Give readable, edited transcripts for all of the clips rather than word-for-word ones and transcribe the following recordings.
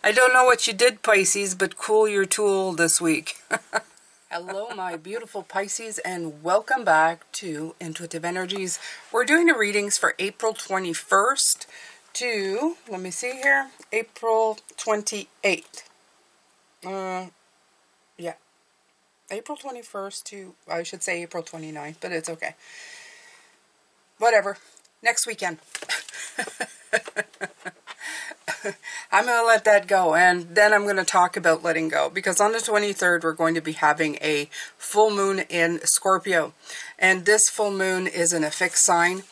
I don't know what you did, Pisces, but cool your tool this week. Hello, my beautiful Pisces, and welcome back to Intuitive Energies. We're doing the readings for April 21st to, let me see here, April 28th. Yeah, April 21st to, I should say April 29th, but it's okay. Whatever. Next weekend. I'm going to let that go, and then I'm going to talk about letting go, because on the 23rd we're going to be having a full moon in Scorpio, and this full moon is in a fixed sign,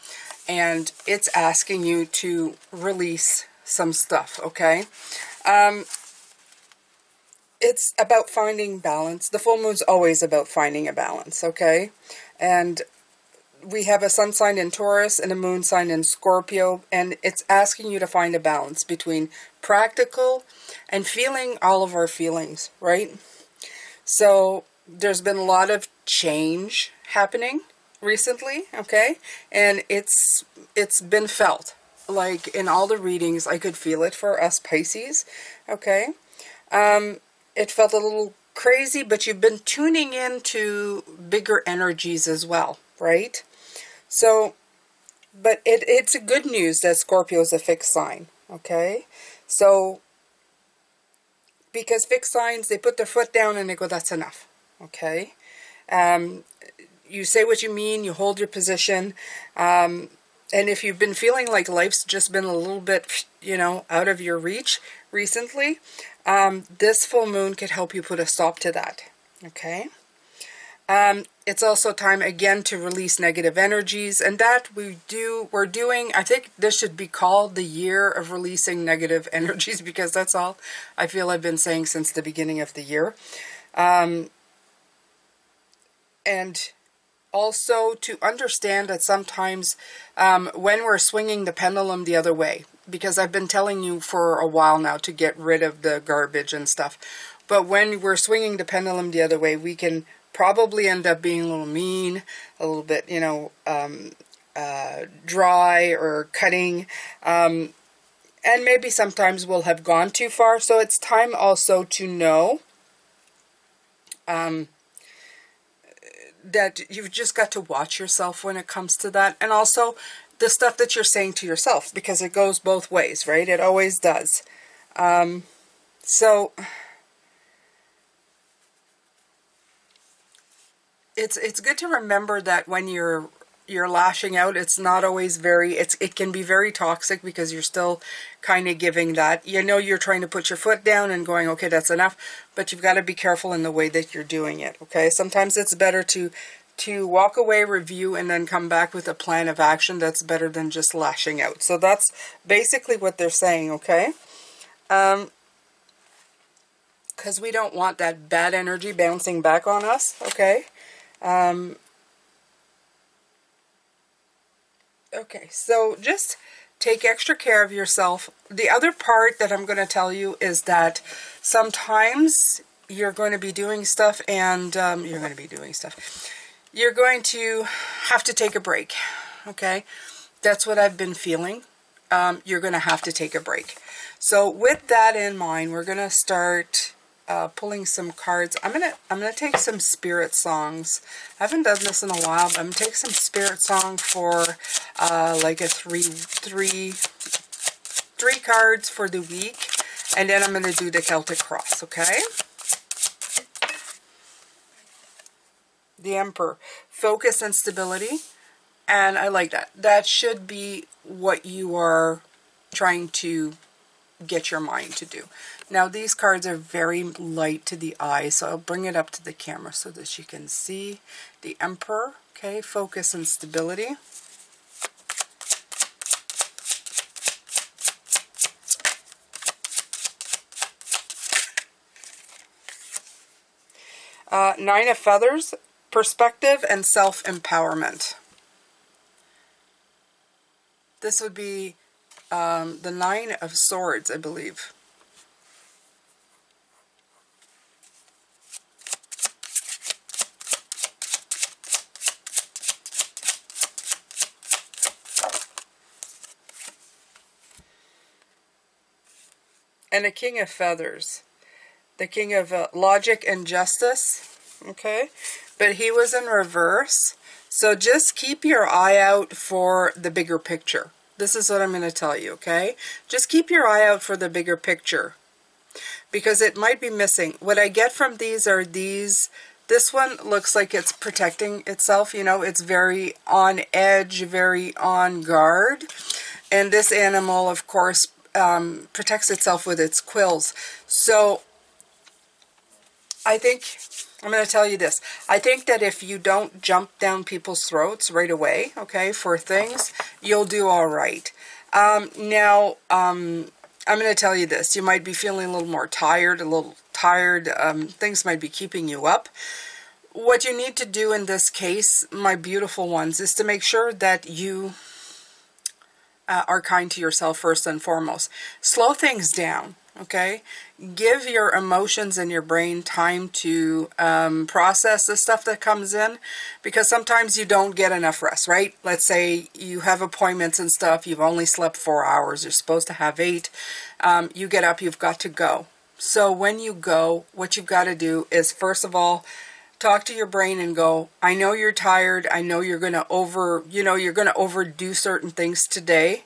and it's asking you to release some stuff, okay? It's about finding balance. The full moon's always about finding a balance, okay? And we have a sun sign in Taurus and a moon sign in Scorpio, and it's asking you to find a balance between practical and feeling all of our feelings, right? So there's been a lot of change happening recently, okay? And it's been felt. Like in all the readings, I could feel it for us Pisces, okay? It felt a little crazy, but you've been tuning into bigger energies as well, right? So, but it's a good news that Scorpio is a fixed sign, okay? So, because fixed signs, they put their foot down and they go, that's enough, okay? You say what you mean, you hold your position, and if you've been feeling like life's just been a little bit, out of your reach recently, this full moon could help you put a stop to that, okay? It's also time again to release negative energies, and that we're doing. I think this should be called the year of releasing negative energies, because that's all I feel I've been saying since the beginning of the year. And also to understand that sometimes when we're swinging the pendulum the other way, because I've been telling you for a while now to get rid of the garbage and stuff, but when we're swinging the pendulum the other way, we can probably end up being a little mean, a little bit, dry or cutting, and maybe sometimes we'll have gone too far. So it's time also to know that you've just got to watch yourself when it comes to that, and also the stuff that you're saying to yourself, because it goes both ways, right? It always does. So it's good to remember that when you're lashing out, it's not always it can be very toxic, because you're still kind of giving that, you're trying to put your foot down and going, okay, that's enough, but you've got to be careful in the way that you're doing it, okay? Sometimes it's better to walk away, review, and then come back with a plan of action. That's better than just lashing out. So that's basically what they're saying, okay? Because we don't want that bad energy bouncing back on us, okay? Okay, so just take extra care of yourself. The other part that I'm going to tell you is that sometimes you're going to be doing stuff, and you're going to have to take a break, okay? That's what I've been feeling. You're going to have to take a break. So with that in mind, we're going to start pulling some cards. I'm gonna take some spirit songs. I haven't done this in a while, but I'm gonna take some spirit song for like a three cards for the week, and then I'm gonna do the Celtic Cross. Okay. The Emperor, focus and stability, and I like that. That should be what you are trying to get your mind to do. Now these cards are very light to the eye, so I'll bring it up to the camera so that you can see. The Emperor, okay, focus and stability. Nine of Feathers, perspective and self-empowerment. This would be the Nine of Swords, I believe. and a King of Feathers. The King of Logic and Justice, okay? But he was in reverse. So just keep your eye out for the bigger picture. This is what I'm going to tell you, okay? Just keep your eye out for the bigger picture, because it might be missing. What I get from these are these. This one looks like it's protecting itself, you know, it's very on edge, very on guard. And this animal, of course, protects itself with its quills. So I think, I'm going to tell you this. I think that if you don't jump down people's throats right away, okay, for things, you'll do all right. I'm going to tell you this. You might be feeling a little more tired, things might be keeping you up. What you need to do in this case, my beautiful ones, is to make sure that you are kind to yourself first and foremost. Slow things down. Okay, give your emotions and your brain time to process the stuff that comes in, because sometimes you don't get enough rest, right? Let's say you have appointments and stuff, you've only slept 4 hours, you're supposed to have 8. You get up, you've got to go. So when you go, what you've got to do is, first of all, talk to your brain and go, I know you're tired, I know you're going to overdo certain things today.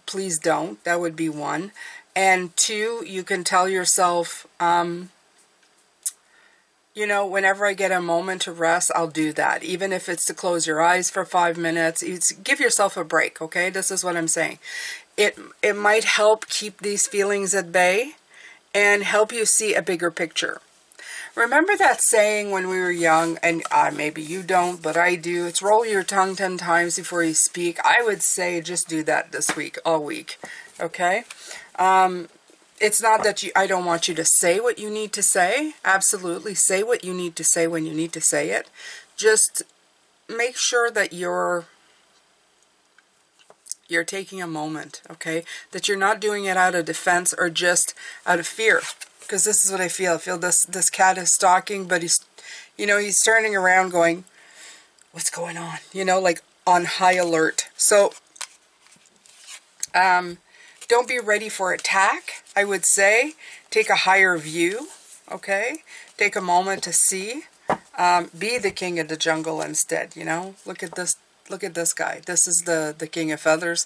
Please don't. That would be one. And 2, you can tell yourself, you know, whenever I get a moment to rest, I'll do that. Even if it's to close your eyes for 5 minutes, give yourself a break, okay? This is what I'm saying. It might help keep these feelings at bay and help you see a bigger picture. Remember that saying when we were young, and maybe you don't, but I do, it's roll your tongue 10 times before you speak. I would say just do that this week, all week, okay? It's not that I don't want you to say what you need to say. Absolutely, say what you need to say when you need to say it. Just make sure that you're taking a moment, okay? That you're not doing it out of defense or just out of fear. Because this is what I feel. I feel this cat is stalking, but he's turning around going, what's going on? You know, like on high alert. So, don't be ready for attack, I would say. Take a higher view, okay? Take a moment to see. Be the king of the jungle instead, you know? Look at this guy. This is the King of Feathers,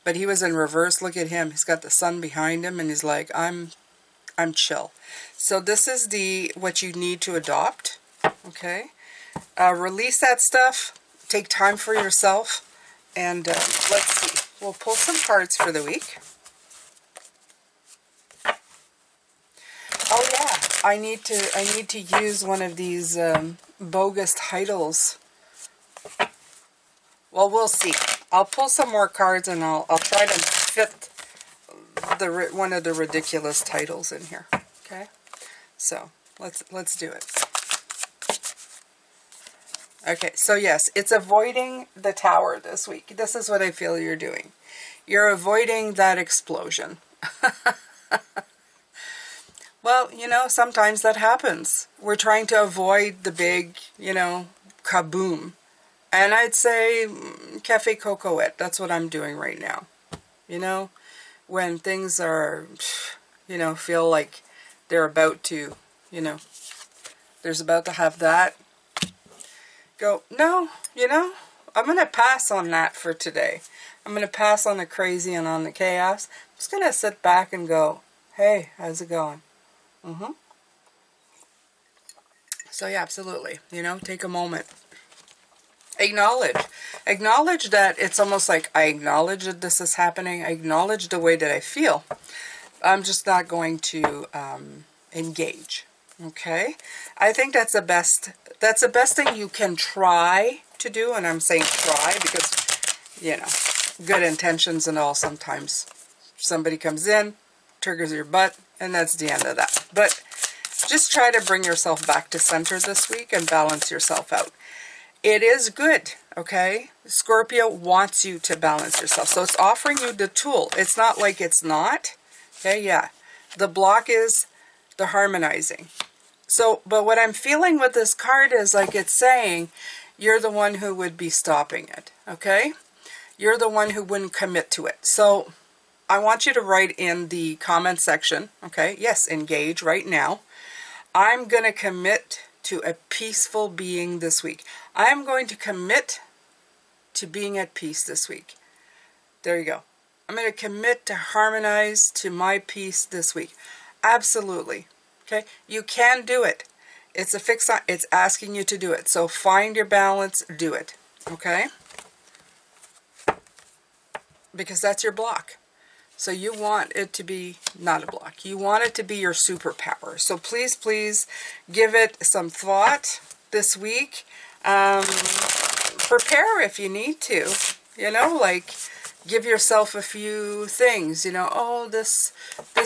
but he was in reverse. Look at him. He's got the sun behind him, and he's like, I'm chill. So this is what you need to adopt, okay? Release that stuff. Take time for yourself, and let's see. We'll pull some cards for the week. Oh yeah, I need to use one of these bogus titles. Well, we'll see. I'll pull some more cards, and I'll try to fit one of the ridiculous titles in here. Okay, so let's do it. Okay, so yes, it's avoiding the tower this week. This is what I feel you're doing. You're avoiding that explosion. Well, you know, sometimes that happens. We're trying to avoid the big, you know, kaboom. And I'd say Cafe Cocoette. That's what I'm doing right now. You know, when things are, you know, feel like they're about to, you know, there's about to have that. Go, no, you know, I'm going to pass on that for today. I'm going to pass on the crazy and on the chaos. I'm just going to sit back and go, hey, how's it going? So yeah, absolutely. You know, take a moment. Acknowledge that it's almost like I acknowledge that this is happening. I acknowledge the way that I feel. I'm just not going to engage. Okay? I think that's the best thing you can try to do, and I'm saying try because, you know, good intentions and all, sometimes somebody comes in, triggers your butt, and that's the end of that. But just try to bring yourself back to center this week and balance yourself out. It is good, okay? Scorpio wants you to balance yourself. So it's offering you the tool. It's not like it's not. Okay, yeah. The block is the harmonizing. So, but what I'm feeling with this card is like it's saying you're the one who would be stopping it, okay? You're the one who wouldn't commit to it. So I want you to write in the comment section, okay? Yes, engage right now. I'm going to commit to a peaceful being this week. I'm going to commit to being at peace this week. There you go. I'm going to commit to harmonize to my peace this week. Absolutely. Okay? You can do it. It's a fixed sign. It's asking you to do it. So find your balance, do it. Okay? Because that's your block. So you want it to be not a block. You want it to be your superpower. So please, please give it some thought this week. Prepare if you need to. You know, like give yourself a few things. You know, oh, this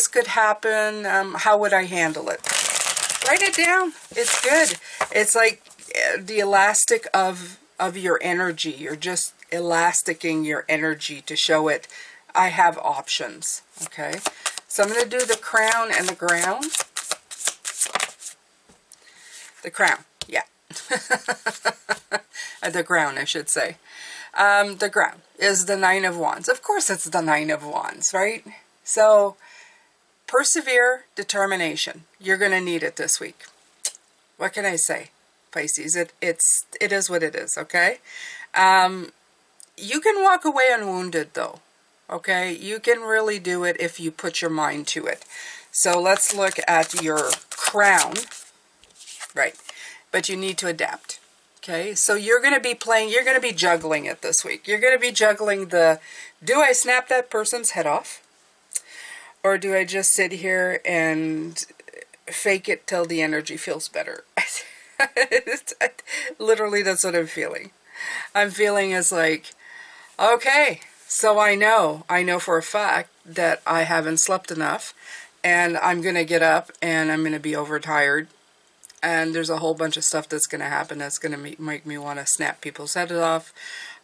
could happen. How would I handle it? Write it down. It's good. It's like the elastic of your energy. You're just elasticing your energy to show it. I have options. Okay. So I'm going to do the crown and the ground. The crown. Yeah. The ground, I should say. The ground is the Nine of Wands. Of course it's the Nine of Wands, right? So persevere, determination. You're going to need it this week. What can I say, Pisces? It is what it is, okay? You can walk away unwounded, though, okay? You can really do it if you put your mind to it. So let's look at your crown, right? But you need to adapt, okay? So you're going to be playing, you're going to be juggling it this week. You're going to be juggling the, do I snap that person's head off? Or do I just sit here and fake it till the energy feels better? Literally, that's what I'm feeling. I'm feeling is like, okay, so I know for a fact that I haven't slept enough, and I'm going to get up and I'm going to be overtired, and there's a whole bunch of stuff that's going to happen that's going to make me want to snap people's heads off.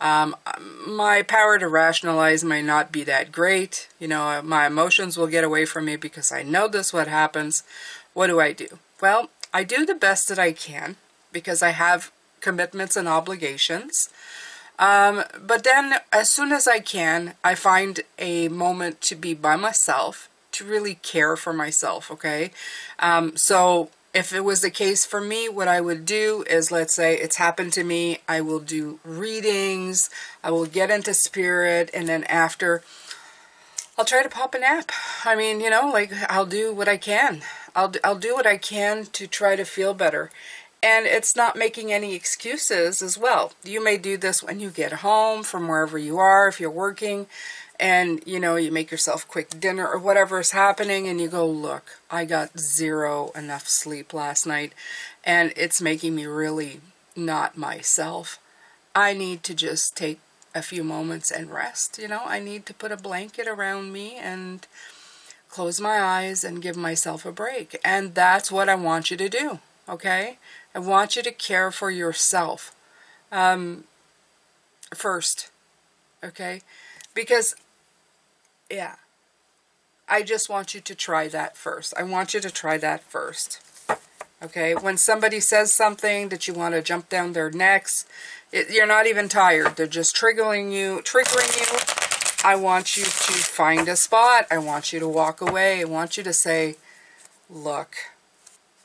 My power to rationalize might not be that great. You know, my emotions will get away from me because I know this what happens. What do? Well, I do the best that I can because I have commitments and obligations. But then as soon as I can, I find a moment to be by myself, to really care for myself, okay? So if it was the case for me, what I would do is, let's say it's happened to me, I will do readings, I will get into spirit, and then after, I'll try to pop a nap. I mean, you know, like, I'll do what I can. I'll do what I can to try to feel better. And it's not making any excuses as well. You may do this when you get home from wherever you are, if you're working, and, you know, you make yourself quick dinner or whatever is happening, and you go, look, I got enough sleep last night, and it's making me really not myself. I need to just take a few moments and rest, you know. I need to put a blanket around me and close my eyes and give myself a break. And that's what I want you to do, okay? I want you to care for yourself first, okay? Because, yeah, I just want you to try that first. I want you to try that first, okay? When somebody says something that you want to jump down their necks, you're not even tired. They're just triggering you. I want you to find a spot. I want you to walk away. I want you to say, look,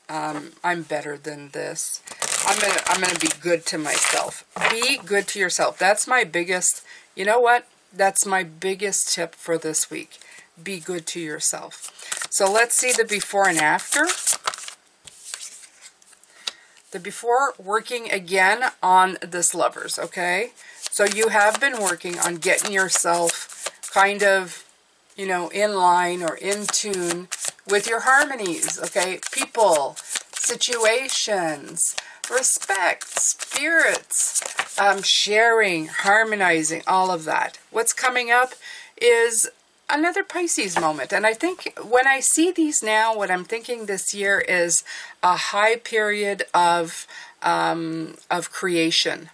I'm better than this. I'm gonna be good to myself. Be good to yourself. That's my biggest, you know what? That's my biggest tip for this week. Be good to yourself. So let's see the before and after. The before, working again on this Lovers, okay? So you have been working on getting yourself kind of, you know, in line or in tune with your harmonies, okay? People, situations, respect, spirits, sharing, harmonizing, all of that. What's coming up is another Pisces moment. And I think when I see these now, what I'm thinking this year is a high period of creation.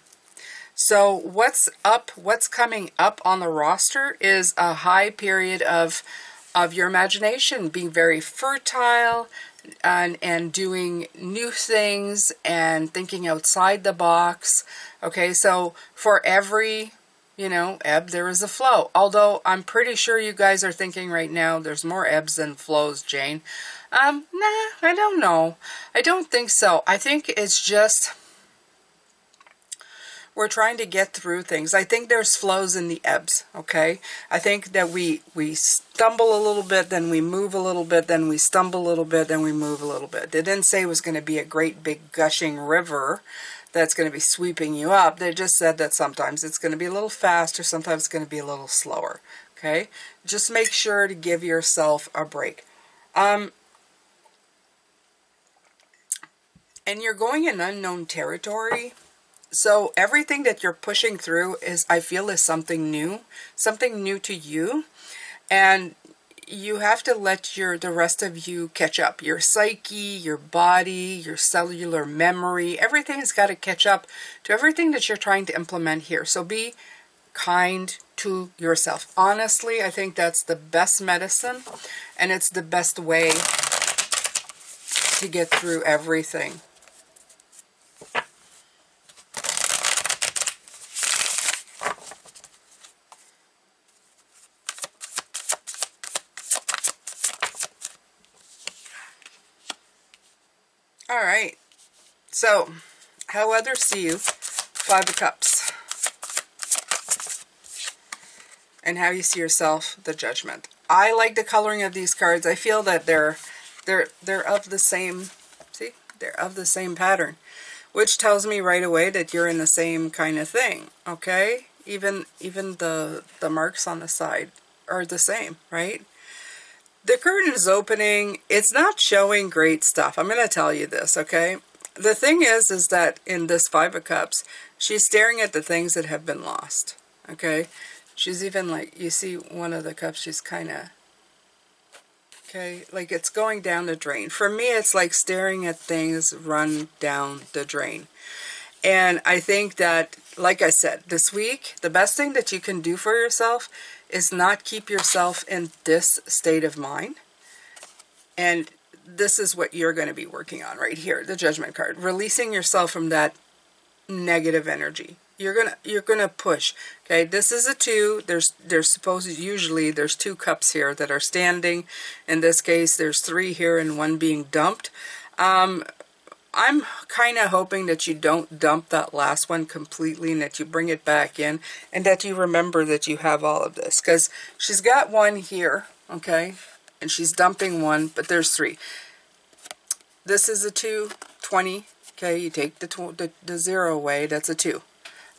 So what's coming up on the roster is a high period of your imagination being very fertile and doing new things and thinking outside the box. Okay, so for every You know, ebb, there is a flow. Although I'm pretty sure you guys are thinking right now there's more ebbs than flows, Jane. Nah, I don't know. I don't think so. I think it's just we're trying to get through things. I think there's flows in the ebbs, okay? I think that we stumble a little bit, then we move a little bit, then we stumble a little bit, then we move a little bit. They didn't say it was going to be a great big gushing river that's going to be sweeping you up. They just said that sometimes it's going to be a little faster, sometimes it's going to be a little slower, okay? Just make sure to give yourself a break. And you're going in unknown territory. So everything that you're pushing through is, I feel, is something new to you. And you have to let the rest of you catch up. Your psyche, your body, your cellular memory, everything's got to catch up to everything that you're trying to implement here. So be kind to yourself. Honestly, I think that's the best medicine, and it's the best way to get through everything. All right, so how others see you, Five of Cups, and how you see yourself, the Judgment. I like the coloring of these cards. I feel that they're of the same, see, they're of the same pattern, which tells me right away that you're in the same kind of thing, okay? Even the marks on the side are the same, right? The curtain is opening. It's not showing great stuff. I'm going to tell you this, okay? The thing is that in this Five of Cups, she's staring at the things that have been lost, okay? She's even like, you see one of the cups, she's kind of, okay, like it's going down the drain. For me, it's like staring at things run down the drain. And I think that, like I said, this week, the best thing that you can do for yourself is not keep yourself in this state of mind. And this is what you're going to be working on right here, the Judgment card. Releasing yourself from that negative energy. You're gonna push. Okay, this is a 2. Usually there's 2 cups here that are standing. In this case, there's 3 here and 1 being dumped. I'm kind of hoping that you don't dump that last one completely and that you bring it back in and that you remember that you have all of this. Because she's got 1 here, okay, and she's dumping 1, but there's 3. This is a 2, 20. Okay, you take the 0 away, that's a 2.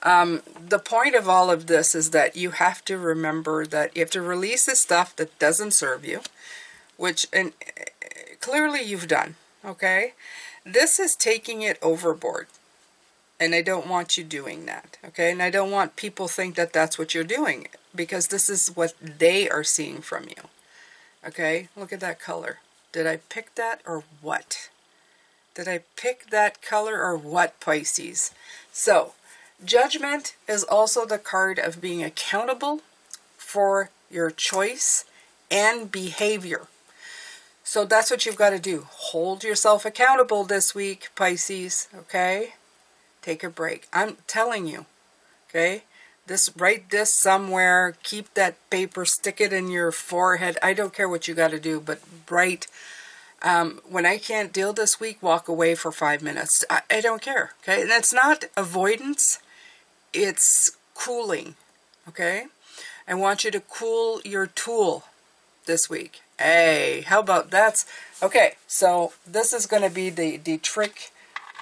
The point of all of this is that you have to remember that you have to release the stuff that doesn't serve you, which clearly you've done, okay? This is taking it overboard, and I don't want you doing that, okay? And I don't want people think that that's what you're doing, because this is what they are seeing from you, okay? Look at that color. Did I pick that or what? Did I pick that color or what, Pisces? So, Judgment is also the card of being accountable for your choice and behavior. So that's what you've got to do. Hold yourself accountable this week, Pisces, okay? Take a break. I'm telling you, okay? Write this somewhere. Keep that paper. Stick it in your forehead. I don't care what you got to do, but write. When I can't deal this week, walk away for 5 minutes. I don't care, okay? And it's not avoidance. It's cooling, okay? I want you to cool your tool this week. Hey, how about that? Okay, so this is going to be the trick.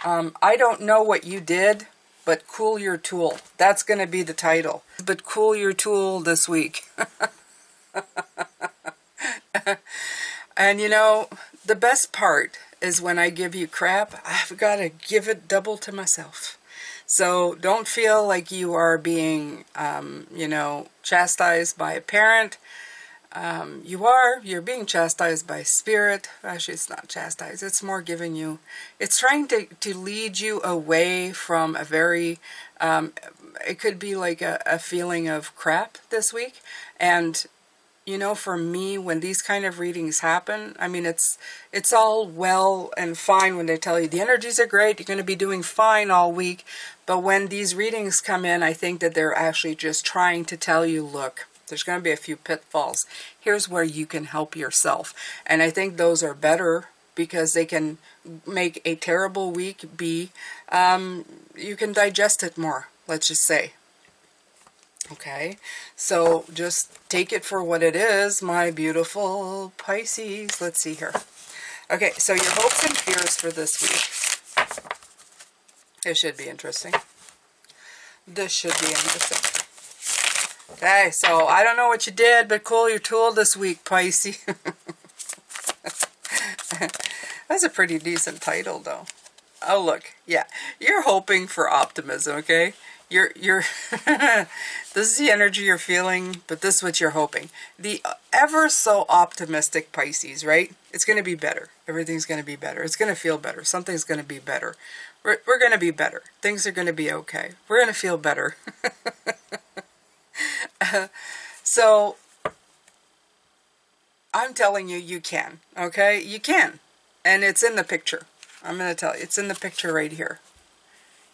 I don't know what you did, but cool your tool. That's going to be the title. But cool your tool this week. And you know, the best part is when I give you crap, I've got to give it double to myself. So don't feel like you are being, you know, chastised by a parent. You're being chastised by spirit. Actually, it's not chastised. It's more giving you, it's trying to lead you away from a very, it could be like a feeling of crap this week. And you know, for me, when these kind of readings happen, I mean, it's all well and fine when they tell you the energies are great, you're going to be doing fine all week. But when these readings come in, I think that they're actually just trying to tell you, look, there's going to be a few pitfalls. Here's where you can help yourself. And I think those are better because they can make a terrible week be, you can digest it more, let's just say. Okay, so just take it for what it is, my beautiful Pisces. Let's see here. Okay, so your hopes and fears for this week. It should be interesting. This should be interesting. Okay, so I don't know what you did, but cool your tool this week, Pisces. That's a pretty decent title, though. Oh, look, yeah, you're hoping for optimism, okay? You're this is the energy you're feeling, but this is what you're hoping. The ever so optimistic Pisces, right? It's going to be better. Everything's going to be better. It's going to feel better. Something's going to be better. We're going to be better. Things are going to be okay. We're going to feel better. So, I'm telling you, you can, okay? You can. And it's in the picture. I'm going to tell you, it's in the picture right here.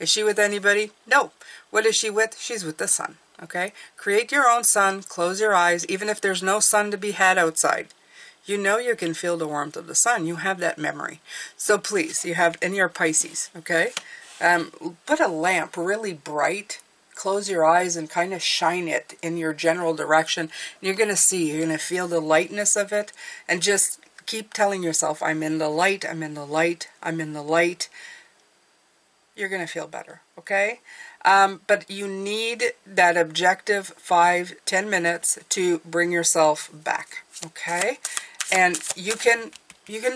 Is she with anybody? No. What is she with? She's with the sun, okay? Create your own sun, close your eyes, even if there's no sun to be had outside. You know you can feel the warmth of the sun. You have that memory. So please, you have in your Pisces, okay? Put a lamp really bright, close your eyes and kind of shine it in your general direction. You're going to see, you're going to feel the lightness of it, and just keep telling yourself, I'm in the light, I'm in the light, I'm in the light. You're going to feel better, okay? But you need that objective 5-10 minutes to bring yourself back, okay? And you can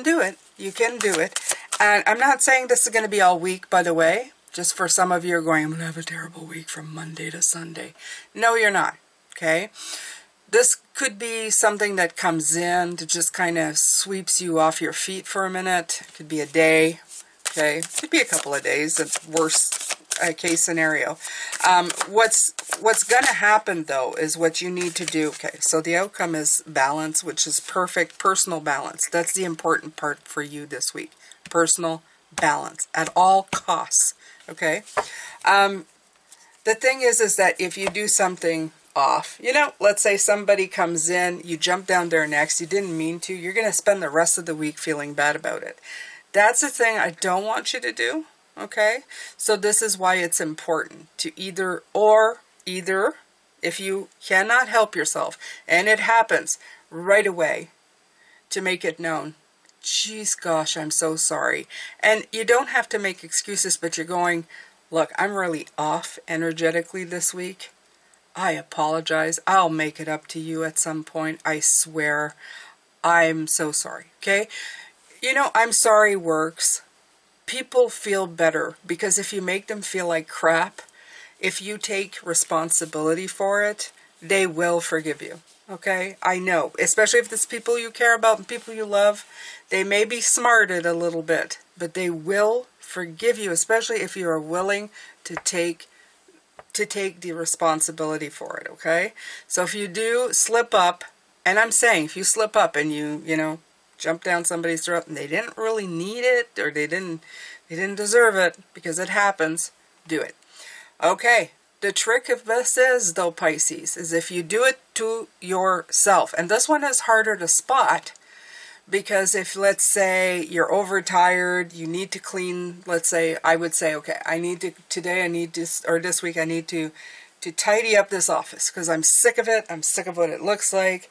do it. You can do it. And I'm not saying this is going to be all week, by the way. Just for some of you are going, I'm going to have a terrible week from Monday to Sunday. No, you're not, okay? This could be something that comes in to just kind of sweeps you off your feet for a minute. It could be a day. Okay, it could be a couple of days, at worst case scenario. What's going to happen, though, is what you need to do. Okay, so the outcome is balance, which is perfect personal balance. That's the important part for you this week. Personal balance at all costs. Okay, the thing is that if you do something off, you know, let's say somebody comes in, you jump down their necks, you didn't mean to, you're going to spend the rest of the week feeling bad about it. That's the thing I don't want you to do, okay? So this is why it's important to either, if you cannot help yourself, and it happens right away, to make it known. Geez, gosh, I'm so sorry. And you don't have to make excuses, but you're going, look, I'm really off energetically this week. I apologize. I'll make it up to you at some point. I swear. I'm so sorry, okay? You know, I'm sorry works. People feel better because if you make them feel like crap, if you take responsibility for it, they will forgive you. Okay? I know. Especially if it's people you care about and people you love. They may be smarted a little bit, but they will forgive you, especially if you are willing to take the responsibility for it. Okay? So if you do slip up, and I'm saying if you slip up and you know, jump down somebody's throat and they didn't really need it, or they didn't deserve it, because it happens, do it. Okay, the trick of this is, though, Pisces, is if you do it to yourself, and this one is harder to spot, because if, let's say, you're overtired, you need to clean, let's say, I would say, okay, this week I need to tidy up this office, because I'm sick of it, I'm sick of what it looks like.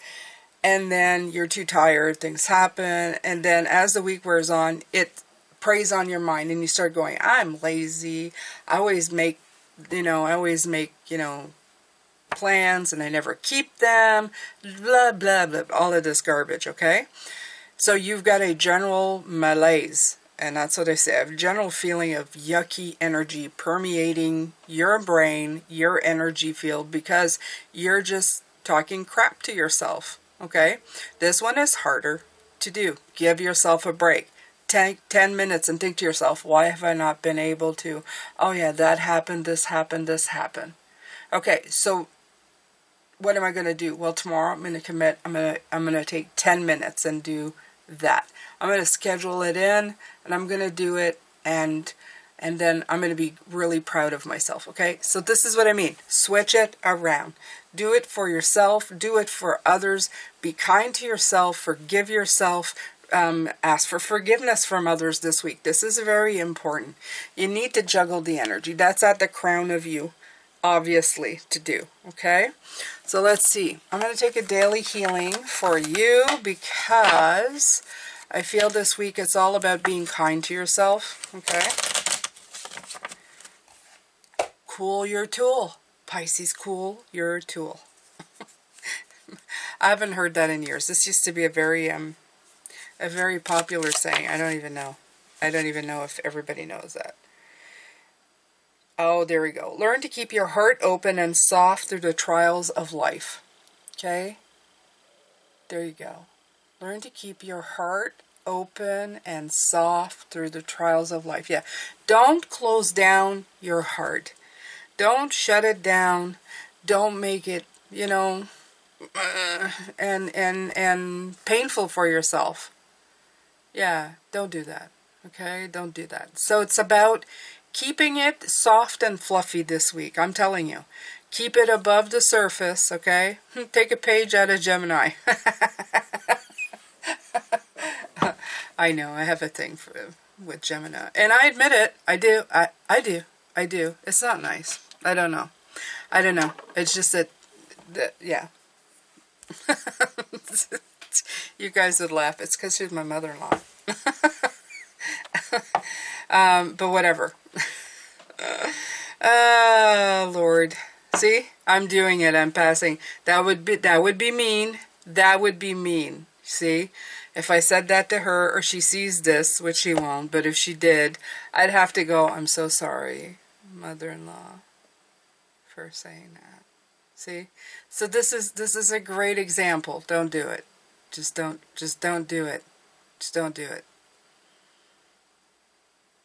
And then you're too tired, things happen, and then as the week wears on, it preys on your mind, and you start going, I'm lazy, I always make, plans, and I never keep them, blah, blah, blah, all of this garbage, okay? So you've got a general malaise, and that's what I say, a general feeling of yucky energy permeating your brain, your energy field, because you're just talking crap to yourself. Okay, this one is harder to do. Give yourself a break. Take 10 minutes and think to yourself, why have I not been able to? Oh yeah, that happened, this happened, this happened. Okay, so what am I going to do? Well, tomorrow I'm going to commit. I'm going to take 10 minutes and do that. I'm going to schedule it in, and I'm going to do it, and then I'm going to be really proud of myself, okay? So this is what I mean. Switch it around. Do it for yourself. Do it for others. Be kind to yourself. Forgive yourself. Ask for forgiveness from others this week. This is very important. You need to juggle the energy. That's at the crown of you, obviously, to do, okay? So let's see. I'm going to take a daily healing for you because I feel this week it's all about being kind to yourself, okay? Cool your tool. Pisces, cool your tool. I haven't heard that in years. This used to be a very popular saying. I don't even know. I don't even know if everybody knows that. Oh, there we go. Learn to keep your heart open and soft through the trials of life. Okay? There you go. Learn to keep your heart open and soft through the trials of life. Yeah. Don't close down your heart. Don't shut it down. Don't make it, you know, and painful for yourself. Yeah, don't do that. Okay? Don't do that. So it's about keeping it soft and fluffy this week. I'm telling you. Keep it above the surface, okay? Take a page out of Gemini. I know, I have a thing with Gemini. And I admit it. I do. I do. It's not nice. I don't know. It's just that yeah. You guys would laugh. It's because she's my mother-in-law. But whatever. Lord. See? I'm doing it. I'm passing. That would be mean. That would be mean. See? If I said that to her or she sees this, which she won't, but if she did, I'd have to go, I'm so sorry, mother-in-law, for saying that. See? So this is a great example. Don't do it. Just don't do it. Just don't do it.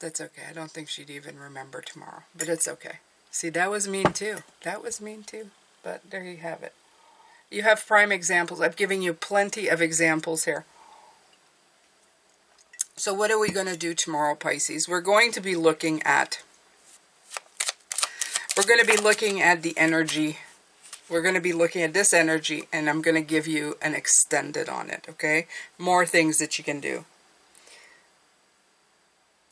That's okay. I don't think she'd even remember tomorrow, but it's okay. See, that was mean too. That was mean too. But there you have it. You have prime examples. I've given you plenty of examples here. So what are we going to do tomorrow, Pisces? We're going to be looking at the energy. We're going to be looking at this energy, and I'm going to give you an extended on it, okay? More things that you can do.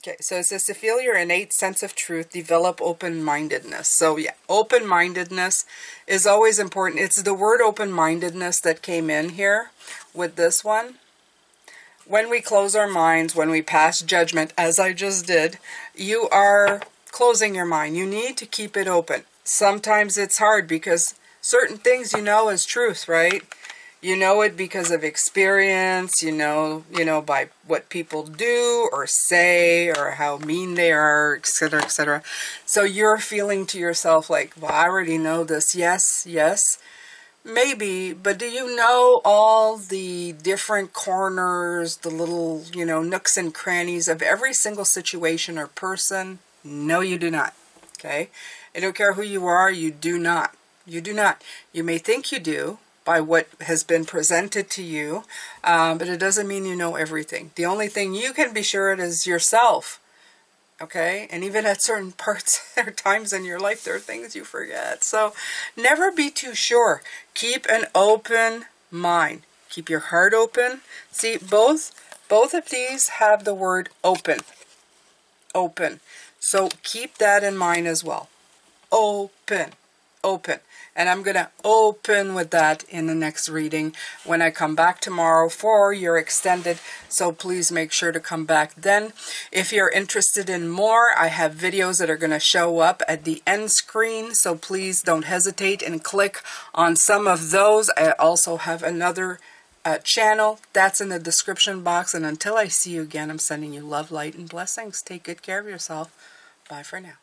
Okay, so it says to feel your innate sense of truth, develop open-mindedness. So yeah, open-mindedness is always important. It's the word open-mindedness that came in here with this one. When we close our minds, when we pass judgment, as I just did, you are closing your mind. You need to keep it open. Sometimes it's hard because certain things you know as truth, right? You know it because of experience, you know by what people do or say or how mean they are, etc., etc. So you're feeling to yourself like, well, I already know this. Yes, yes. Maybe, but do you know all the different corners, the little, nooks and crannies of every single situation or person? No, you do not. Okay? I don't care who you are, you do not. You do not. You may think you do by what has been presented to you, but it doesn't mean you know everything. The only thing you can be sure of is yourself. Okay, and even at certain parts or times in your life, there are things you forget. So never be too sure. Keep an open mind. Keep your heart open. See, both of these have the word open. Open. So keep that in mind as well. Open. Open. And I'm going to open with that in the next reading when I come back tomorrow for your extended. So please make sure to come back then. If you're interested in more, I have videos that are going to show up at the end screen. So please don't hesitate and click on some of those. I also have another channel that's in the description box. And until I see you again, I'm sending you love, light, and blessings. Take good care of yourself. Bye for now.